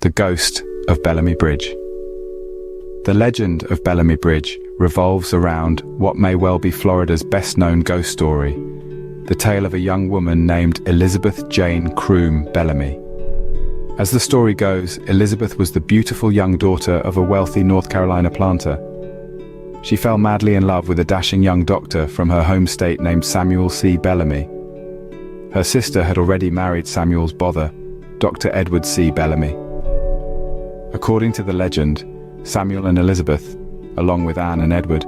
The ghost of Bellamy Bridge. The legend of Bellamy Bridge revolves around what may well be Florida's best-known ghost story, the tale of a young woman named Elizabeth Jane Croom Bellamy. As the story goes, Elizabeth was the beautiful young daughter of a wealthy North Carolina planter. She fell madly in love with a dashing young doctor from her home state named Samuel C. Bellamy. Her sister had already married Samuel's brother, Dr. Edward C. Bellamy. According to the legend, Samuel and Elizabeth, along with Anne and Edward,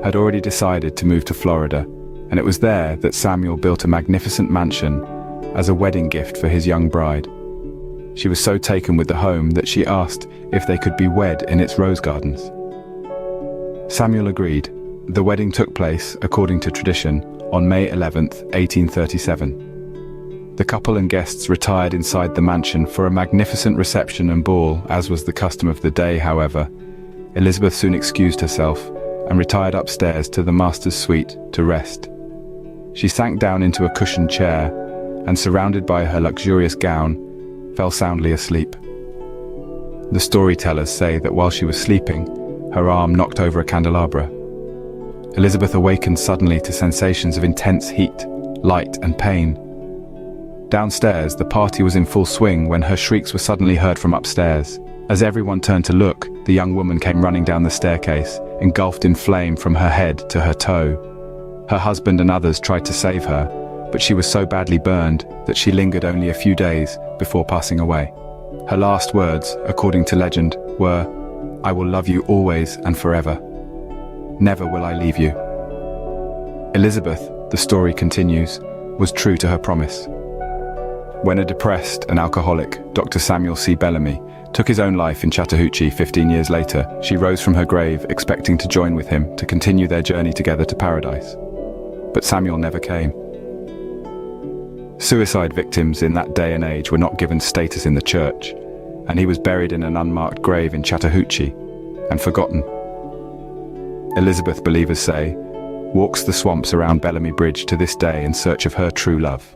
had already decided to move to Florida, and it was there that Samuel built a magnificent mansion as a wedding gift for his young bride. She was so taken with the home that she asked if they could be wed in its rose gardens. Samuel agreed. The wedding took place, according to tradition, on May 11th, 1837. The couple and guests retired inside the mansion for a magnificent reception and ball, as was the custom of the day. However, Elizabeth soon excused herself and retired upstairs to the master's suite to rest. She sank down into a cushioned chair and, surrounded by her luxurious gown, fell soundly asleep. The storytellers say that while she was sleeping, her arm knocked over a candelabra. Elizabeth awakened suddenly to sensations of intense heat, light, and pain. Downstairs, the party was in full swing when her shrieks were suddenly heard from upstairs. As everyone turned to look, the young woman came running down the staircase, engulfed in flame from her head to her toe. Her husband and others tried to save her, but she was so badly burned that she lingered only a few days before passing away. Her last words, according to legend, were, "I will love you always and forever. Never will I leave you." Elizabeth, the story continues, was true to her promise. When a depressed and alcoholic Dr. Samuel C. Bellamy took his own life in Chattahoochee 15 years later, she rose from her grave expecting to join with him to continue their journey together to paradise. But Samuel never came. Suicide victims in that day and age were not given status in the church, and he was buried in an unmarked grave in Chattahoochee and forgotten. Elizabeth, believers say, walks the swamps around Bellamy Bridge to this day in search of her true love.